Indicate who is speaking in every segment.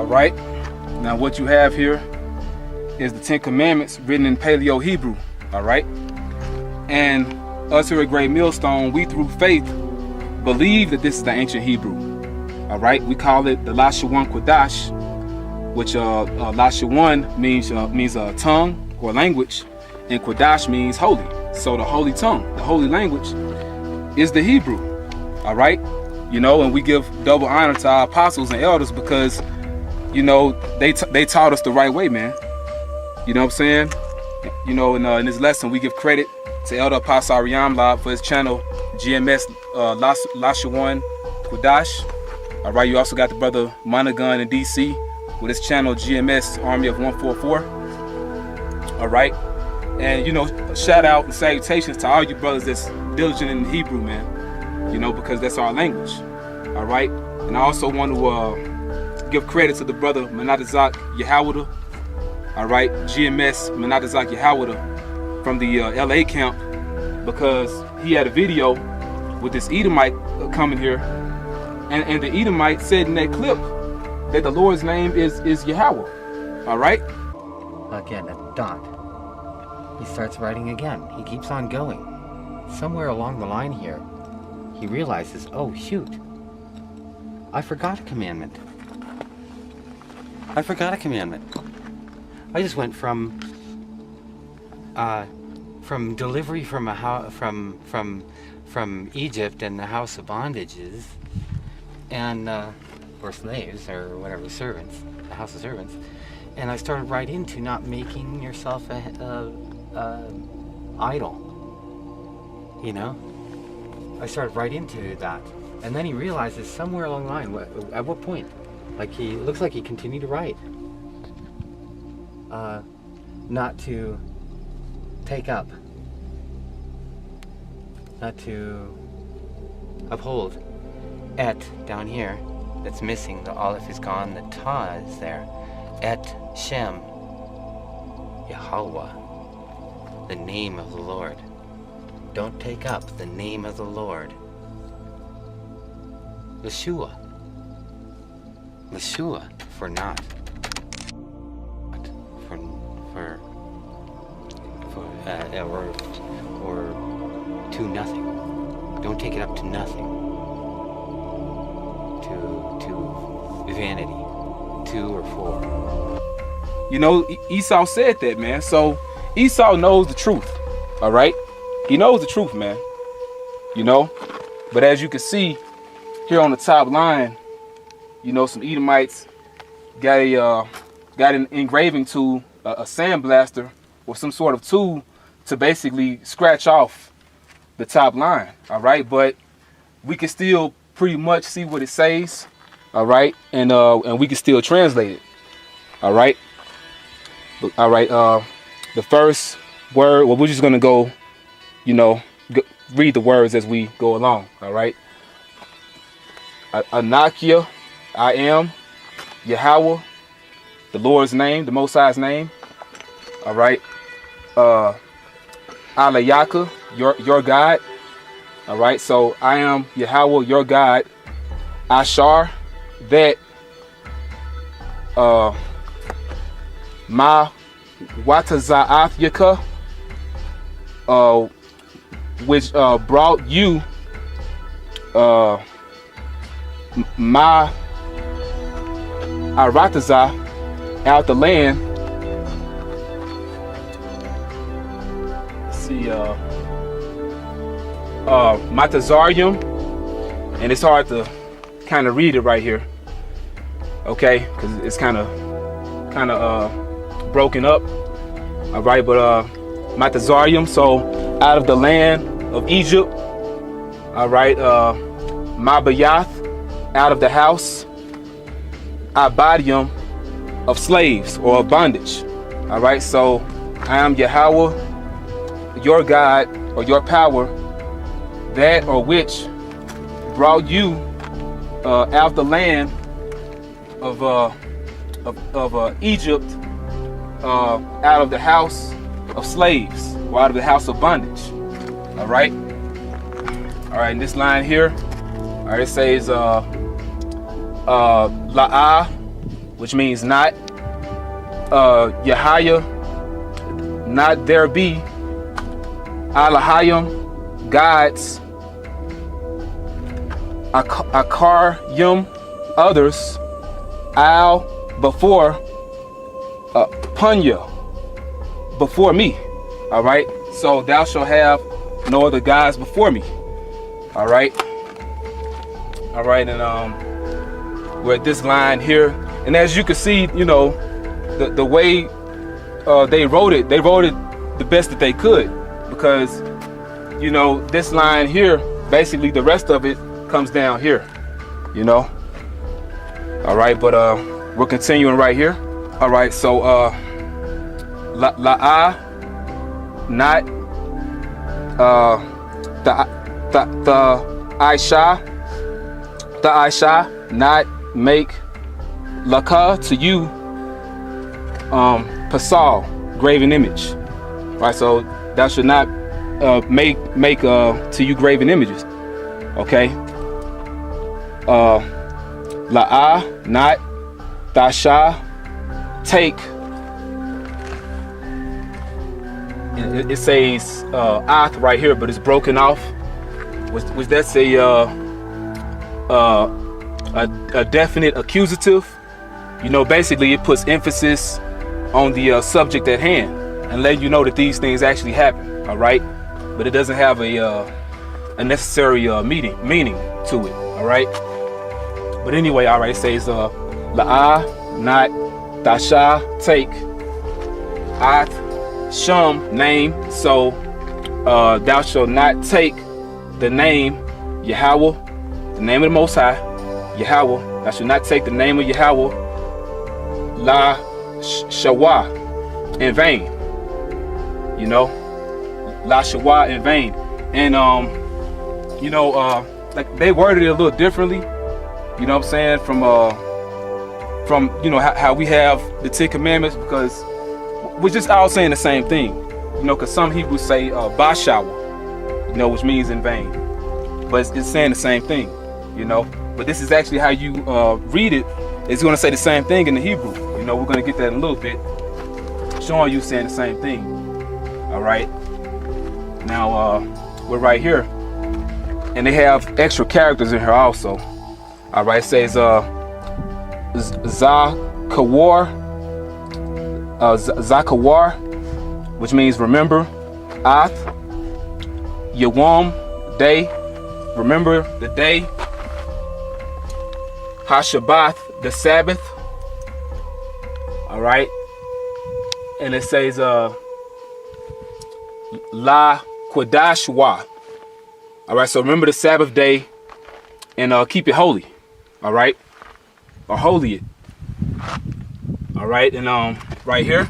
Speaker 1: All right. Now what you have here is the 10 Commandments written in Paleo Hebrew. All right. And us here at Great Millstone, we through faith believe that this is the ancient Hebrew. All right. We call it the Lashawan Kodash, which Lashawan means a tongue or language, and Kodash means holy. So the holy tongue, the holy language, is the Hebrew. All right. You know, and we give double honor to our apostles and elders because, you know, they taught us the right way, man. You know what I'm saying? You know, in this lesson, we give credit to Elder Apostle Ariam Lab for his channel, GMS Lashawan Kodash. All right, you also got the brother Monagun in DC with his channel, GMS Army of 144. All right. And, you know, shout out and salutations to all you brothers that's diligent in Hebrew, man. You know, because that's our language. All right. And I also want to give credit to the brother Menadazak Yahawada. All right. GMS Menadazak Yahawada from the LA camp, because he had a video with this Edomite coming here. And the Edomite said in that clip that the Lord's name is Yahweh. All right.
Speaker 2: Again, a dot. He starts writing again. He keeps on going. Somewhere along the line here, he realizes, oh shoot, I forgot a commandment. I forgot a commandment. I just went from delivery from from Egypt and the house of bondages, and or slaves or whatever, servants, the house of servants, and I started right into not making yourself a idol. You know. I started right into that, and then he realizes somewhere along the line, at what point, like it looks like he continued to write, not to take up, not to uphold, et down here, that's missing, the aleph is gone, the ta is there, et Shem, Yahweh, the name of the Lord. Don't take up the name of the Lord. Yeshua. Yeshua for not. Or to nothing. Don't take it up to nothing. To vanity. To or for.
Speaker 1: You know, Esau said that, man. So Esau knows the truth. All right. He knows the truth, man. You know, but as you can see here on the top line, you know, some Edomites got an engraving tool, a sandblaster, or some sort of tool to basically scratch off the top line. All right, but we can still pretty much see what it says. All right, and we can still translate it. All right, all right. The first word. Well, we're just gonna go. You know, read the words as we go along. All right. Anakia, I am Yahweh, the Lord's name, the Most High's name. All right. Alayaka, your God. All right. So I am Yahweh, your God. Ashar, that. Ma Wataza'ath Yaka. Which brought you my Arataza out the land. Let's see, Matazarium, and it's hard to kind of read it right here, okay, because it's kind of broken up. All right, but Matazarium, so out of the land of Egypt. All right, Mabayath, out of the house, Abadium, of slaves or of bondage. All right, so I am Yahweh, your God, or your power, that or which brought you out the land of Egypt, out of the house of slaves, or out of the house of bondage. All right. All right. In this line here, all right, it says La'ah which means not. Yahaya, not there be. Alahayim, gods. Akaryum, others. Al, before. Punya, before me. All right. So thou shalt have no other gods before me. All right. All right, and we're at this line here, and as you can see, you know, the way they wrote it the best that they could, because, you know, this line here, basically the rest of it comes down here, you know. All right, but we're continuing right here. All right, so la'ah, not the Aisha, not make laka to you, pasal, graven image. Right, so thou should not make to you graven images. Okay. La'ah, not tasha, take. It says ath right here, but it's broken off. Was that's a definite accusative? You know, basically it puts emphasis on the subject at hand and let you know that these things actually happen. All right, but it doesn't have a necessary meaning to it. All right, but anyway, all right, it says la'ah, not tasha, take, ath, shum, name. So thou shalt not take the name Yahweh, the name of the Most High, Yahweh. Thou shalt not take the name of Yahweh, La Shawa, in vain. You know, La Shawa, in vain. And you know, like they worded it a little differently. You know what I'm saying? From you know how we have the Ten Commandments, because we're just all saying the same thing. You know, because some Hebrews say Bashawa, you know, which means in vain, but it's saying the same thing. You know, but this is actually how you read it. It's going to say the same thing in the Hebrew. You know, we're going to get that in a little bit, showing you saying the same thing. All right. Now we're right here, and they have extra characters in here also. All right. It says Zakawar, which means remember. Ath, Yawam, day, remember the day. HaShabbath, the Sabbath. All right, and it says La Quadashwa. All right, so remember the Sabbath day and keep it holy. All right, or holy it. All right, and right here,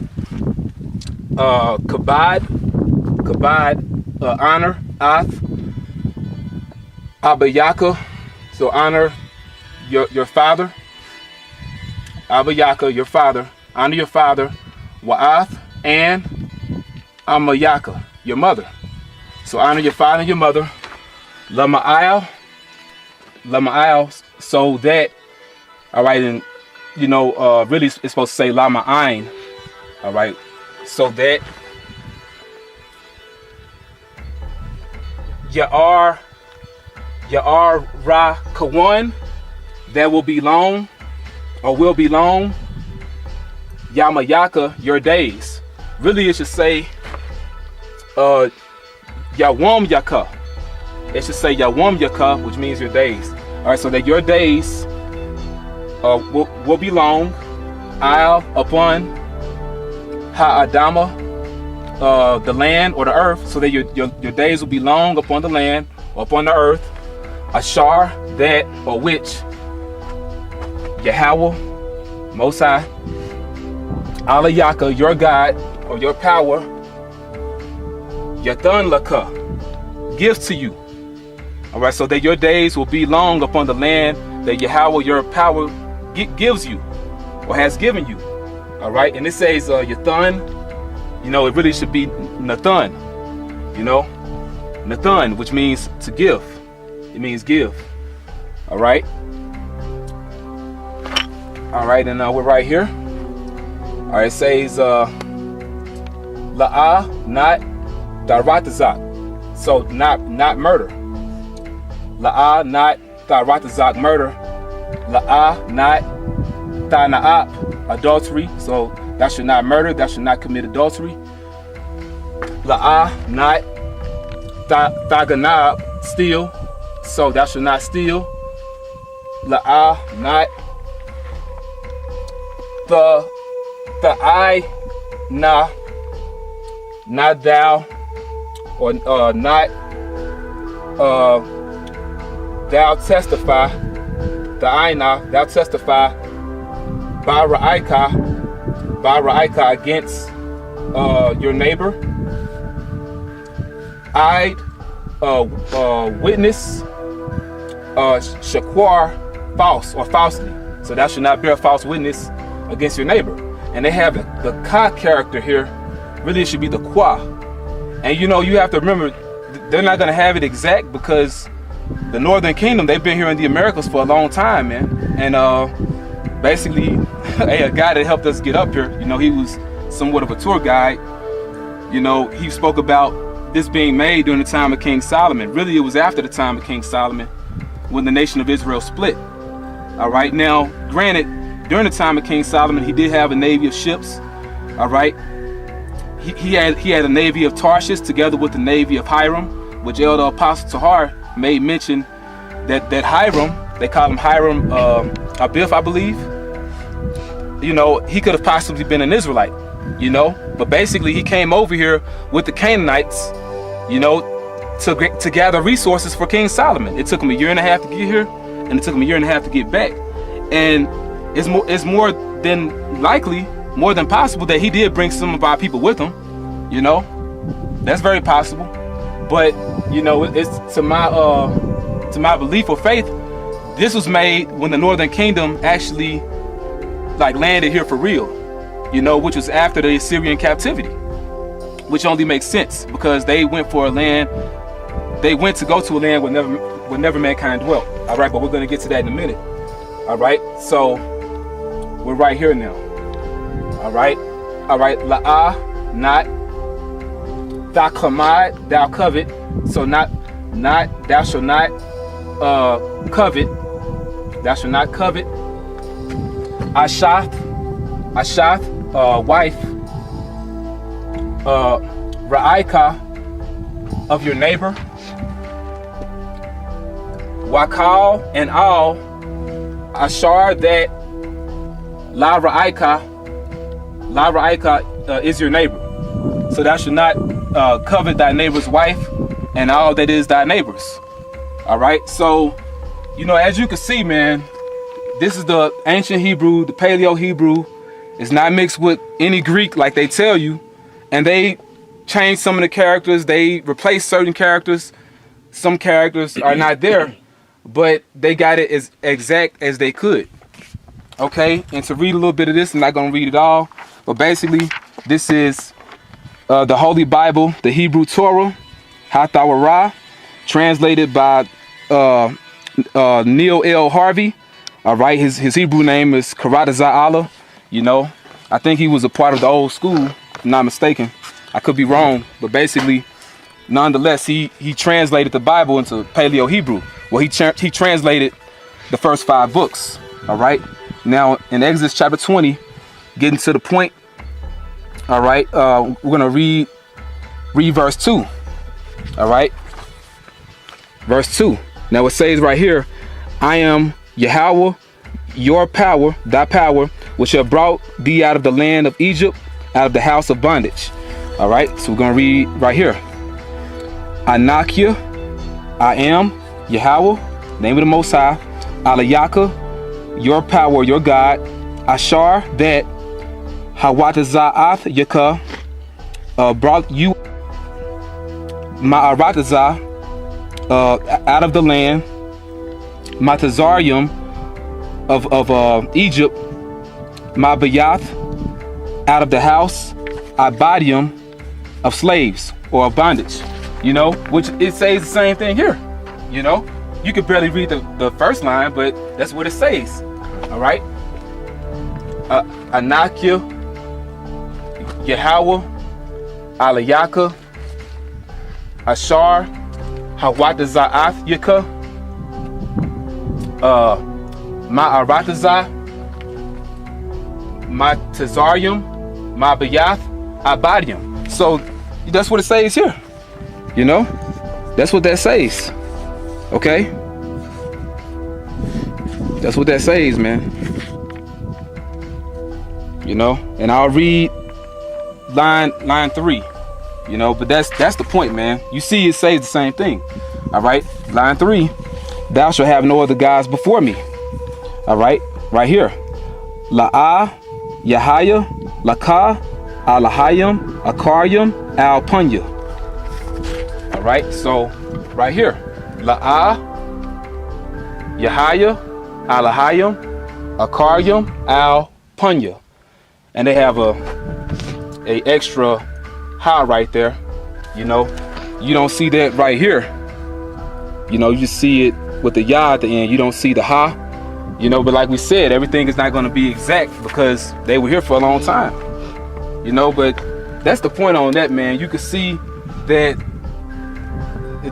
Speaker 1: kabad, honor, ath, abayaka, so honor your father, abayaka, your father, honor your father, wa'ath, and amayaka, your mother. So honor your father and your mother, lama'al, so that, all right, and you know, really it's supposed to say lama'ain, all right, so that Ya'ar Ra Kawan, that will be long, or will be long, Yamayaka, your days. Really it should say Yawam Yaka. It should say Yawam Yaka, which means your days. Alright, so that your days will be long. I'll upon Ha'adama, the land or the earth, so that your days will be long upon the land or upon the earth. Ashar, that or which, Yahweh, Most High, Alayaka, your God or your power, Yathan Laka, gives to you. All right, so that your days will be long upon the land that Yahweh, your power, gives you or has given you. All right, and it says Yathan, you know, it really should be Nathan, you know, Nathan, which means to give. It means give. All right. All right, and we're right here. All right, it says La'a not Daratazak. So not murder. La'a not Daratazak, murder. La'a not Tana'ap, adultery. So that should not murder, that should not commit adultery. La'a not Taganab, steal. So thou shalt not steal. La'a not the I not thou, or not thou testify. The I not thou testify. By Ra'ika against your neighbor. I witness shakwar, false or falsely. So thou shalt not bear false witness against your neighbor. And they have the ka character here. Really, it should be the kwa. And you know, you have to remember, they're not going to have it exact because the Northern Kingdom, they've been here in the Americas for a long time, man. And basically, a guy that helped us get up here, you know, he was somewhat of a tour guide. You know, he spoke about this being made during the time of King Solomon. Really, it was after the time of King Solomon when the nation of Israel split. All right, now, granted, during the time of King Solomon, he did have a navy of ships. All right, he had a navy of Tarshish together with the navy of Hiram, which Elder Apostle Tahar made mention that Hiram, they call him Hiram Abiff, I believe. You know, he could have possibly been an Israelite, you know, but basically he came over here with the Canaanites, you know, to gather resources for King Solomon. It took him 1.5 years to get here, and it took him 1.5 years to get back. And it's more than likely, more than possible that he did bring some of our people with him, you know. That's very possible. But, you know, it's to my belief or faith, this was made when the Northern Kingdom actually like landed here for real, you know, which was after the Assyrian captivity, which only makes sense because they went to go to a land where never mankind dwelt. All right, but we're going to get to that in a minute. All right, so we're right here now. All right, La'a, not thou klamad, thou covet. So not thou shalt not covet. Thou shalt not covet. Ashath, wife, Ra'ika, of your neighbor. Wakal and all, Ashar, that La Ra'ika is your neighbor. So thou shalt not covet thy neighbor's wife and all that is thy neighbor's. All right, so, you know, as you can see, man, this is the ancient Hebrew, the Paleo Hebrew. It's not mixed with any Greek like they tell you. And they changed some of the characters. They replaced certain characters. Some characters are not there, but they got it as exact as they could. Okay, and to read a little bit of this, I'm not going to read it all. But basically, this is the Holy Bible, the Hebrew Torah, Hathawarah, translated by Neil L. Harvey. All right, his Hebrew name is Karatazah Allah. You know, I think he was a part of the old school, if I'm not mistaken. I could be wrong, but basically, nonetheless, he translated the Bible into Paleo Hebrew. Well, he translated the first 5 books. All right, now in Exodus chapter 20, getting to the point. All right, we're gonna read verse 2. All right, verse 2. Now it says right here, I am Yahweh, your power, thy power, which have brought thee out of the land of Egypt, out of the house of bondage. All right, so we're going to read right here. Anakia, I am Yahweh, name of the Most High. Alayaka, your power, your God. Ashar, that Hawataza'ath Yaka, brought you Ma'aratazah out of the land. Matazarium of Egypt, Mabayath out of the house, Ibadium of slaves or of bondage, you know, which it says the same thing here. You know, you could barely read the first line, but that's what it says. All right, Anakia, Yahweh, Alayaka, Ashar, Hawataza'ath Yaka, Ma'aratazah, Matazarium, Mabayath, Abadium. So that's what it says here. You know? That's what that says. Okay? That's what that says, man. You know? And I'll read line 3. You know, but that's the point, man. You see it says the same thing. Alright? Line 3. Thou shalt have no other gods before me. Alright? Right here. La'ah, Yahaya, Lakah, Alahayim, Akarium, Al-Punya. Alright, so right here. La'ah, Yahaya, Alahayim, Akarium, Al-Punya. And they have a extra ha right there. You know, you don't see that right here. You know, you see it with the ya at the end. You don't see the ha. You know, but like we said, everything is not going to be exact because they were here for a long time. You know, but that's the point on that, man. You can see that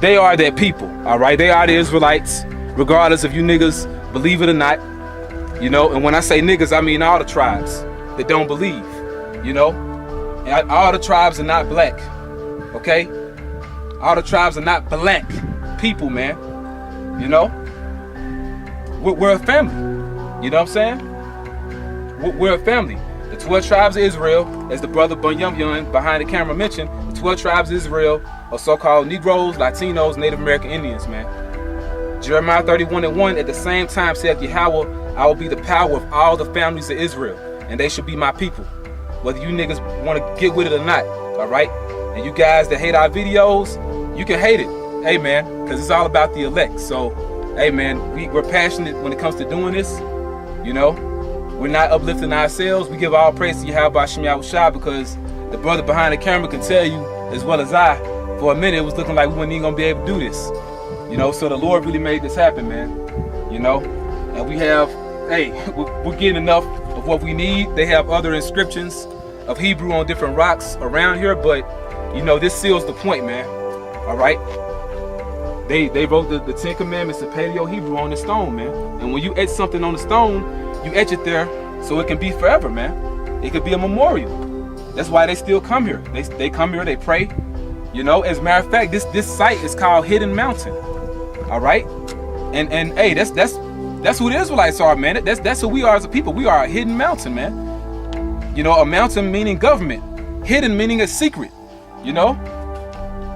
Speaker 1: they are that people, all right? They are the Israelites, regardless if you niggas believe it or not. You know, and when I say niggas, I mean all the tribes that don't believe, you know? And all the tribes are not black, okay? All the tribes are not black people, man. You know? We're a family. You know what I'm saying? We're a family. The 12 tribes of Israel, as the brother Bunyum Yun behind the camera mentioned, the 12 tribes of Israel are so-called Negroes, Latinos, Native American Indians, man. Jeremiah 31:1 at the same time said, Yahweh, I will be the power of all the families of Israel, and they should be my people. Whether you niggas want to get with it or not, all right? And you guys that hate our videos, you can hate it. Hey, man, because it's all about the elect. So, hey, man, we're passionate when it comes to doing this, you know? We're not uplifting ourselves. We give all praise to Yahawashi because the brother behind the camera can tell you as well as I, for a minute it was looking like we weren't even gonna be able to do this. You know, so the Lord really made this happen, man. You know, and we have, hey, we're getting enough of what we need. They have other inscriptions of Hebrew on different rocks around here, but you know, this seals the point, man. All right. They wrote the 10 Commandments in Paleo Hebrew on the stone, man. And when you etch something on the stone, you etch it there so it can be forever, man. It could be a memorial. That's why they still come here. They come here, they pray. You know, as a matter of fact, this site is called Hidden Mountain. All right? And hey, that's who the Israelites are, man. That's who we are as a people. We are a hidden mountain, man. You know, a mountain meaning government. Hidden meaning a secret. You know?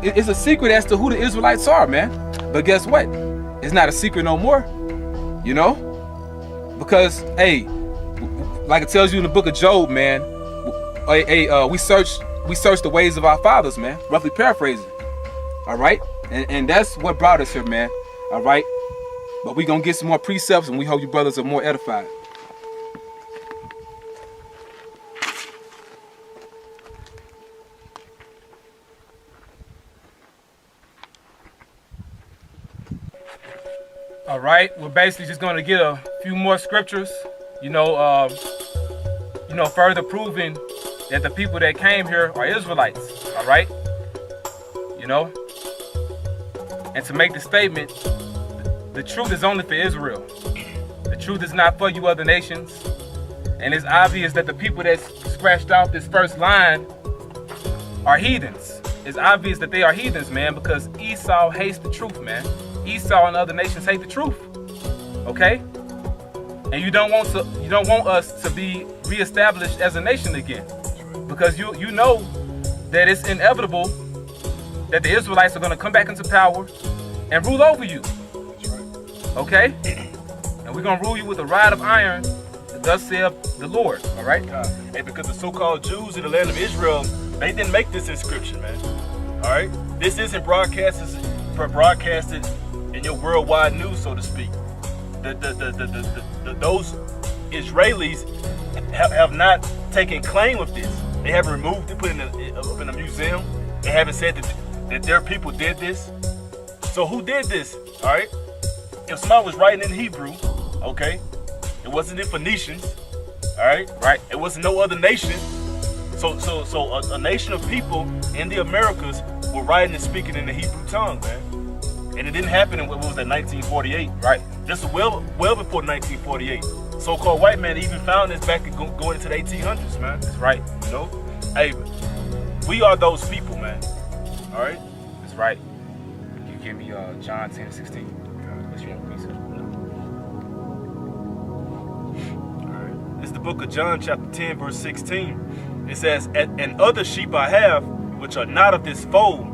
Speaker 1: It's a secret as to who the Israelites are, man. But guess what? It's not a secret no more. You know? Because, hey, like it tells you in the book of Job, man, we search the ways of our fathers, man. Roughly paraphrasing. All right? And that's what brought us here, man. All right? But we're going to get some more precepts, and we hope you brothers are more edified. All right, we're basically just going to get a few more scriptures, further proving that the people that came here are Israelites, all right? You know, and to make the statement, the truth is only for Israel. The truth is not for you other nations. And it's obvious that the people that scratched off this first line are heathens. It's obvious that they are heathens, man, because Esau hates the truth, man. Esau and other nations hate the truth. Okay? And you don't want us to be reestablished as a nation again. Because you know that it's inevitable that the Israelites are going to come back into power and rule over you. Okay? And we're going to rule you with a rod of iron, thus saith the Lord. All right?
Speaker 3: And because the so-called Jews in the land of Israel, they didn't make this inscription, man. All right? This isn't broadcasted in your worldwide news, so to speak. Those Israelis have not taken claim of this. They haven't removed it, put it up in a museum. They haven't said that their people did this. So who did this? All right? If somebody was writing in Hebrew, okay, it wasn't in Phoenicians, all All right.
Speaker 1: Right.
Speaker 3: It was no other nation. So a nation of people in the Americas were writing and speaking in the Hebrew tongue, man. And it didn't happen in what was that 1948.
Speaker 1: Right.
Speaker 3: This was well before 1948. So-called white man even found this back going into the 1800s, man.
Speaker 1: That's right.
Speaker 3: You know, hey, we are those people, man. All right.
Speaker 1: That's right. You give me John 10:16. What's your piece?
Speaker 3: All right. This is the book of John, chapter 10, verse 16. It says, "And other sheep I have, which are not of this fold,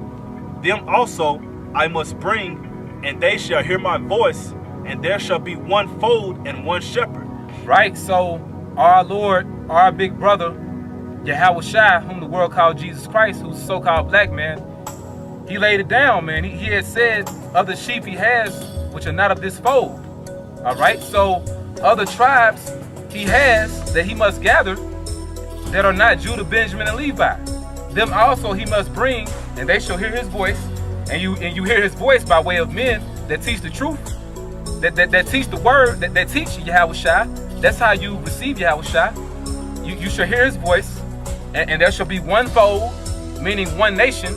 Speaker 3: them also I must bring, and they shall hear my voice, and there shall be one fold and one shepherd."
Speaker 1: Right. So our Lord, our big brother, Yahawashi, whom the world called Jesus Christ, who's a so-called black man, he laid it down, man. He had said other sheep he has, which are not of this fold. All right. So other tribes he has that he must gather that are not Judah, Benjamin, and Levi. Them also he must bring, and they shall hear his voice. And you hear his voice by way of men that teach the truth, that teach the word, that teach Yahawashi. That's how you receive Yahawashi. You shall hear his voice, and there shall be one fold, meaning one nation.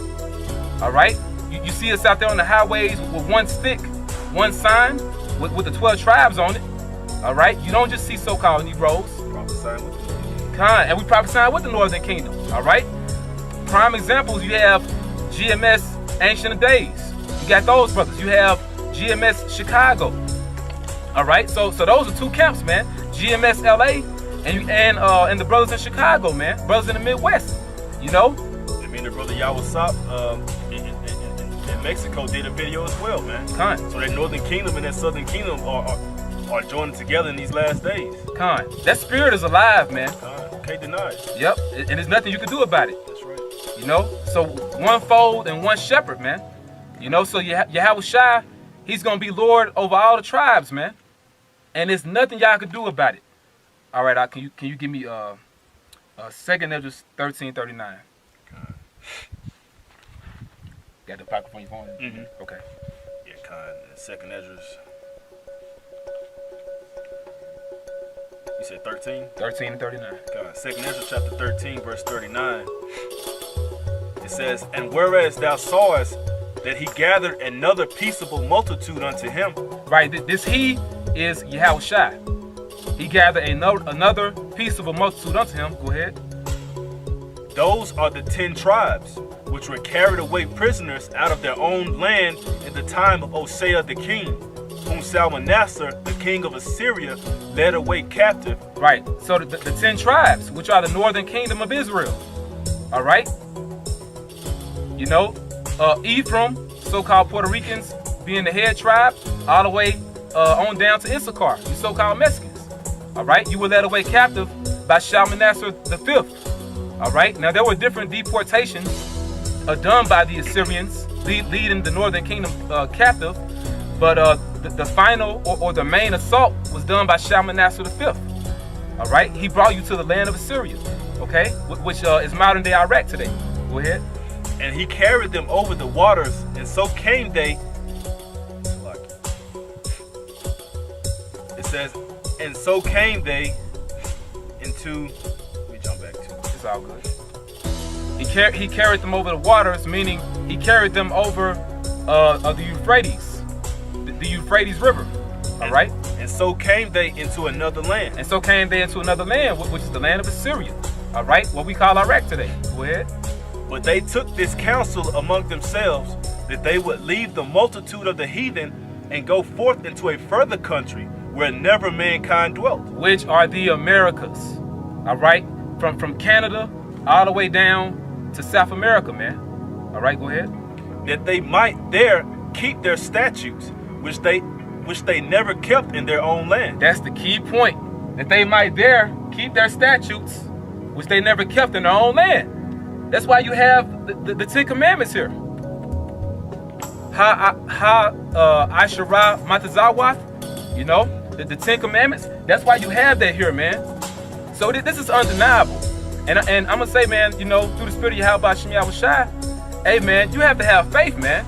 Speaker 1: All right. You see us out there on the highways with one stick, one sign, with the 12 tribes on it. All right. You don't just see so-called Negroes.
Speaker 3: Prophesying with the
Speaker 1: And we prophesying with the Northern Kingdom. All right. Prime examples, you have GMS Ancient of Days. You got those brothers. You have GMS Chicago. All right. So those are two camps, man. GMS LA and the brothers in Chicago, man. Brothers in the Midwest. You know.
Speaker 3: I mean, the brother Yahawashi in Mexico did a video as well, man. So that Northern Kingdom and that Southern Kingdom are joining together in these last days.
Speaker 1: That spirit is alive, man.
Speaker 3: Can't deny it.
Speaker 1: Yep. And there's nothing you can do about it.
Speaker 3: That's right.
Speaker 1: You know, so one fold and one shepherd, man. You know, so Yahawashi, he's gonna be Lord over all the tribes, man. And there's nothing y'all can do about it. All right, can you give me 2nd Ezra 13:39? Got the pocket on your phone?
Speaker 3: Mm-hmm.
Speaker 1: Okay.
Speaker 3: Yeah, Khan. 2nd Ezra's. You said 13?
Speaker 1: 13 and 39.
Speaker 3: God, 2nd Ezra chapter 13, verse 39. It says, "And whereas thou sawest that he gathered another peaceable multitude unto him."
Speaker 1: Right, this he is Yahawashi. He gathered another peaceable multitude unto him. Go ahead.
Speaker 3: "Those are the 10 tribes, which were carried away prisoners out of their own land in the time of Hosea the king, whom Salmanassar, the king of Assyria, led away captive."
Speaker 1: Right. So the 10 tribes, which are the Northern Kingdom of Israel. All right. You know, Ephraim, so-called Puerto Ricans, being the head tribe, all the way on down to Issachar, you so-called Mexicans. All right. You were led away captive by Shalmaneser V. All right. Now, there were different deportations done by the Assyrians, leading the Northern Kingdom captive. But the final or the main assault was done by Shalmaneser V. All right. He brought you to the land of Assyria. Okay. Which is modern day Iraq today. Go ahead.
Speaker 3: "And he carried them over the waters, and so came they." It says, "And so came they into." Let me jump back to it.
Speaker 1: It's all good. He carried them over the waters, meaning he carried them over the Euphrates, the Euphrates River. All right.
Speaker 3: "And so came they into another land."
Speaker 1: And so came they into another land, which is the land of Assyria. All right. What we call Iraq today. Go ahead.
Speaker 3: "But they took this counsel among themselves, that they would leave the multitude of the heathen and go forth into a further country where never mankind dwelt."
Speaker 1: Which are the Americas. All right. From Canada all the way down to South America, man. All right. Go ahead.
Speaker 3: "That they might there keep their statutes, which they never kept in their own land."
Speaker 1: That's the key point. That they might there keep their statutes, which they never kept in their own land. That's why you have the 10 Commandments here. Ashara Matazawath, you know, the 10 Commandments. That's why you have that here, man. So this is undeniable. And I'm going to say, man, you know, through the spirit of Yahawashi, hey, man, you have to have faith, man.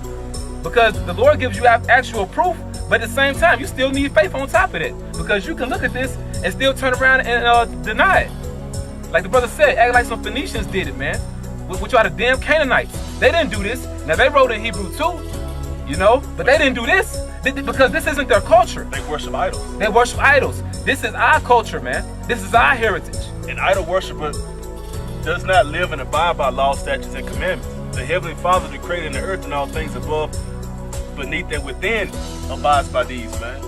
Speaker 1: Because the Lord gives you actual proof But at the same time, you still need faith on top of that, because you can look at this and still turn around and deny it. Like the brother said, act like some Phoenicians did it, man. Which are the damn Canaanites. They didn't do this. Now they wrote in Hebrew too, you know, but they didn't do this because this isn't their culture.
Speaker 3: They worship idols.
Speaker 1: They worship idols. This is our culture, man. This is our heritage.
Speaker 3: An idol worshiper does not live and abide by law, statutes, and commandments. The Heavenly Father, the creator of the earth and all things above, beneath and within, abides by these, man.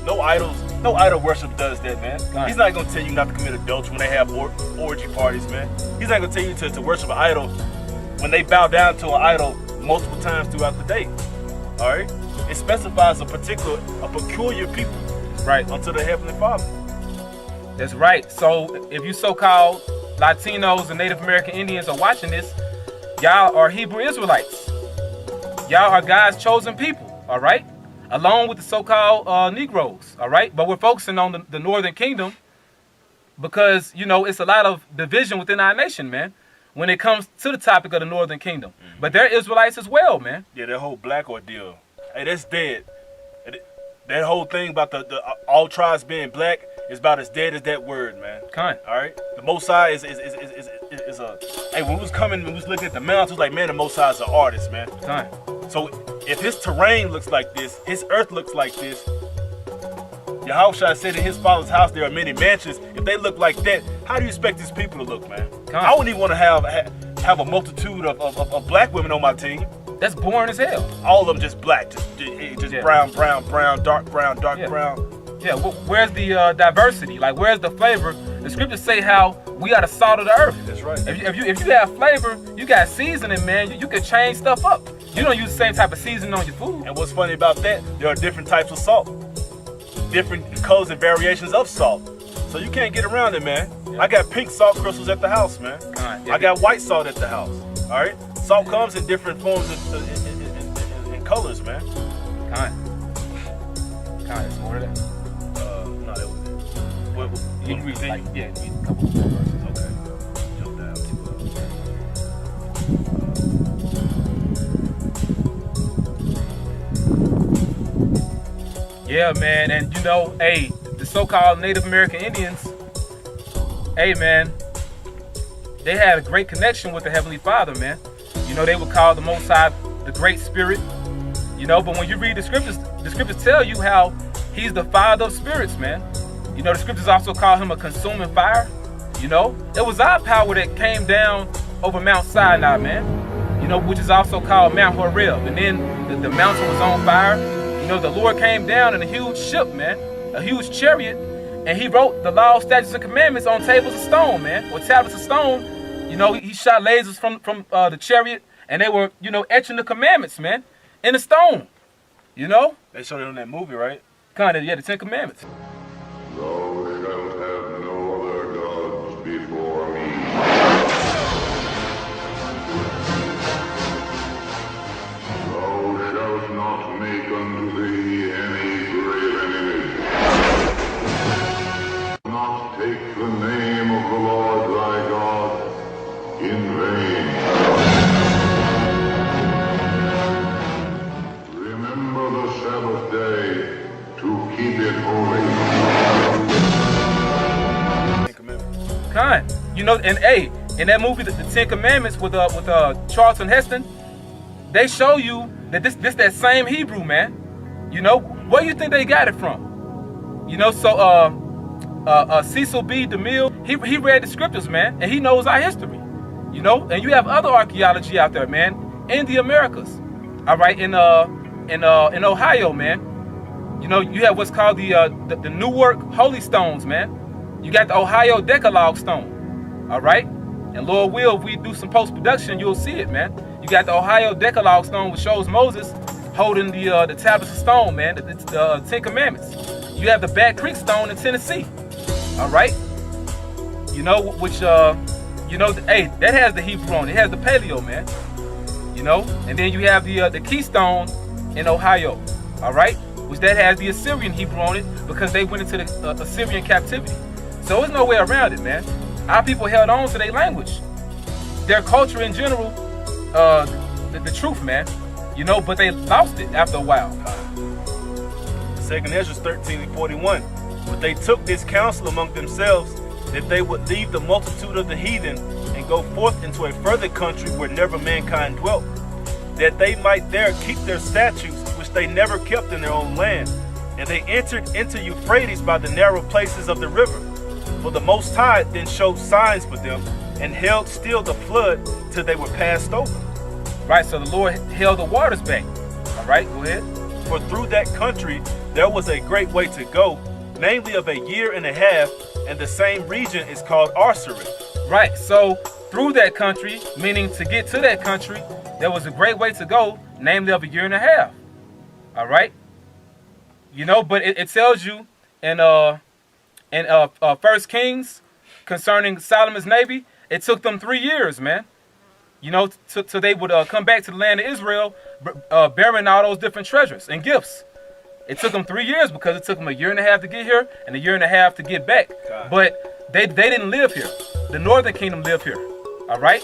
Speaker 3: No idol worship does that, man. He's not gonna tell you not to commit adultery when they have orgy parties, man. He's not gonna tell you to worship an idol when they bow down to an idol multiple times throughout the day. All right? It specifies a peculiar people,
Speaker 1: right,
Speaker 3: unto the Heavenly Father.
Speaker 1: That's right. So if you so-called Latinos and Native American Indians are watching this, y'all are Hebrew Israelites. Y'all are God's chosen people, all right? Along with the so-called Negroes, all right? But we're focusing on the Northern Kingdom because, you know, it's a lot of division within our nation, man, when it comes to the topic of the Northern Kingdom. Mm-hmm. But they're Israelites as well, man.
Speaker 3: Yeah, that whole black ordeal, hey, that's dead. That whole thing about the all tribes being black is about as dead as that word, man.
Speaker 1: Kind.
Speaker 3: All right? The Most High is a... Hey, when we was looking at the mountains, it was like, man, the Most High is an artist, man.
Speaker 1: Kind.
Speaker 3: So if his terrain looks like this, his earth looks like this, Yahawashi said in his father's house there are many mansions. If they look like that, how do you expect these people to look, man? I wouldn't even want to have a multitude of black women on my team.
Speaker 1: That's boring as hell.
Speaker 3: All of them just black, just brown, dark brown.
Speaker 1: Yeah, where's the diversity? Like, where's the flavor? The scriptures say how we are the salt of the earth.
Speaker 3: That's right.
Speaker 1: If you have flavor, you got seasoning, man. You can change stuff up. You don't use the same type of seasoning on your food.
Speaker 3: And what's funny about that, there are different types of salt. Different colors and variations of salt. So you can't get around it, man. Yeah. I got pink salt crystals at the house, man. I got white salt at the house. All right? Salt comes in different forms and colors, man.
Speaker 1: It's more of that.
Speaker 3: No, that was it. What
Speaker 1: you read, like, yeah, read a couple more verses.
Speaker 3: Okay. Jump down to
Speaker 1: Yeah, man, and you know, hey, the so-called Native American Indians, hey, man, they had a great connection with the Heavenly Father, man. You know, they would call the Most High the Great Spirit, you know, but when you read the scriptures tell you how he's the Father of spirits, man. You know, the scriptures also call him a consuming fire, you know. It was our power that came down over Mount Sinai, man, you know, which is also called Mount Horeb. And then the mountain was on fire. You know, the Lord came down in a huge ship, man, a huge chariot, and he wrote the law, statutes, and commandments on tables of stone, man, or tablets of stone. You know, he shot lasers from the chariot, and they were, you know, etching the commandments, man, in the stone. You know?
Speaker 3: They showed it on that movie, right?
Speaker 1: Kind of, yeah, the 10 Commandments.
Speaker 4: Thou shalt have no other gods before me. Thou shalt not make unto thee any graven image. Not take the name of the Lord thy God in vain. Remember the Sabbath day to keep it holy.
Speaker 1: Kind, you know, and hey, in that movie, the 10 Commandments with Charlton Heston, they show you that this that same Hebrew, man. You know, where you think they got it from? You know, so Cecil B. DeMille, he read the scriptures, man, and he knows our history. You know, and you have other archaeology out there, man, in the Americas. All right, in Ohio, man. You know, you have what's called the Newark Holy Stones, man. You got the Ohio Decalogue stone, all right? And Lord will, if we do some post-production, you'll see it, man. You got the Ohio Decalogue stone, which shows Moses holding the tablets of stone, man, the 10 Commandments. You have the Bat Creek stone in Tennessee, all right? You know, which, you know, hey, that has the Hebrew on it. It has the Paleo, man. You know, and then you have the Keystone in Ohio, all right? Which that has the Assyrian Hebrew on it because they went into the Assyrian captivity. So there's no way around it, man. Our people held on to their language, their culture in general, the truth, man. You know, but they lost it after a while.
Speaker 3: 2nd Ezra 13 and 41. But they took this counsel among themselves, that they would leave the multitude of the heathen and go forth into a further country where never mankind dwelt, that they might there keep their statutes, which they never kept in their own land. And they entered into Euphrates by the narrow places of the river. For the Most High then showed signs for them, and held still the flood till they were passed over.
Speaker 1: Right, so the Lord held the waters back. All right, go ahead.
Speaker 3: For through that country there was a great way to go, namely of a year and a half, and the same region is called Arsarit.
Speaker 1: Right, so through that country, meaning to get to that country, there was a great way to go, namely of a year and a half. All right, you know, but it tells you in 1 Kings concerning Solomon's navy, it took them 3 years, man. You know, till they would come back to the land of Israel, bearing all those different treasures and gifts. It took them 3 years because it took them a year and a half to get here and a year and a half to get back.
Speaker 3: God.
Speaker 1: But they didn't live here. The northern kingdom lived here. All right?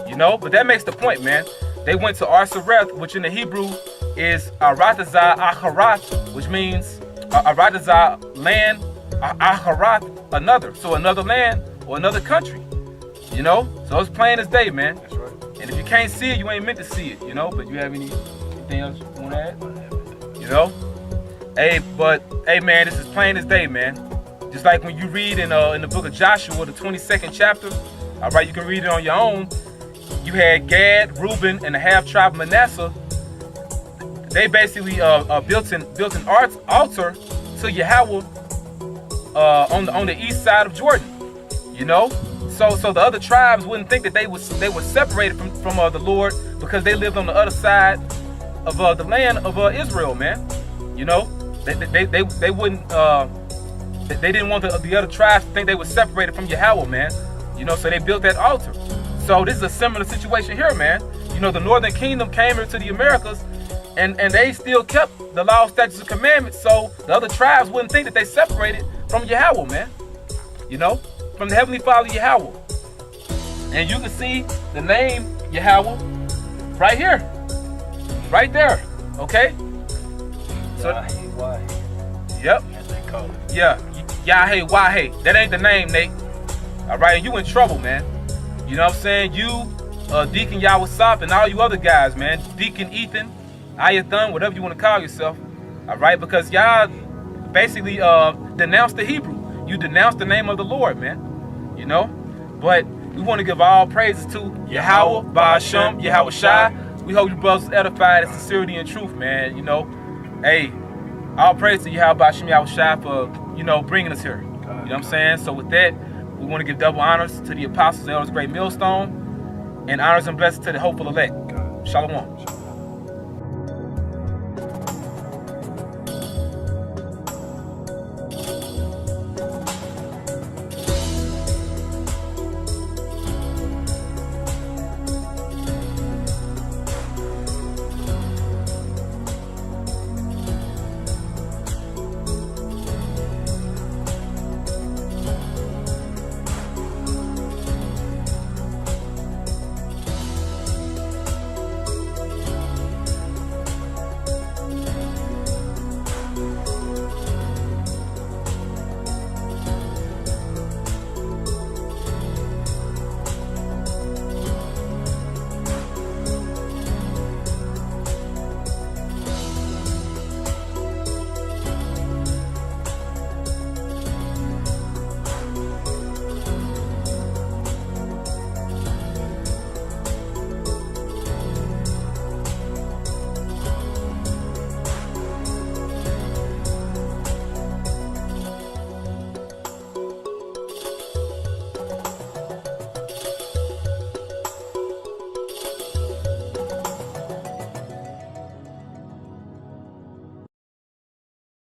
Speaker 1: You know, but that makes the point, man. They went to Arsareth, which in the Hebrew is Aratazah Acharath, which means Aratazah land, Acharath another. So another land or another country. You know? So it's plain as day, man.
Speaker 3: That's right.
Speaker 1: And if you can't see it, you ain't meant to see it, you know? But you have anything else you want to add? You know? Hey, man, this is plain as day, man. Just like when you read in the book of Joshua, the 22nd chapter, all right, you can read it on your own. You had Gad, Reuben, and the half tribe of Manasseh. They basically built an altar to Yahweh on the east side of Jordan. You know, so the other tribes wouldn't think that they were separated from the Lord because they lived on the other side of the land of Israel, man. You know, they wouldn't. They didn't want the other tribes to think they were separated from Yahweh, man. You know, so they built that altar. So this is a similar situation here, man. You know, the northern kingdom came here to the Americas, and they still kept the law, statutes, and commandments. So the other tribes wouldn't think that they separated from Yahweh, man. You know, from the Heavenly Father Yahweh. And you can see the name Yahweh right here, right there. Okay. So,
Speaker 3: Yahawashi,
Speaker 1: yep.
Speaker 3: as they call it.
Speaker 1: Yeah, Yahawashi. That ain't the name, Nate. All right, and you in trouble, man. You know what I'm saying? You, Deacon Yawasop, and all you other guys, man. Deacon Ethan, Ayathan, whatever you want to call yourself. All right, because y'all basically denounced the Hebrew. You denounced the name of the Lord, man. You know? But we want to give all praises to Yahweh, Ba'ashem, Yahawashi. We hope you brothers edified in sincerity and truth, man. You know? Hey, all praise to Yahweh, Ba'ashem, Yahawashi for, you know, bringing us here. You know what I'm saying? So with that, we want to give double honors to the apostles and elders, great millstone, and honors and blessings to the hopeful elect. Shalom.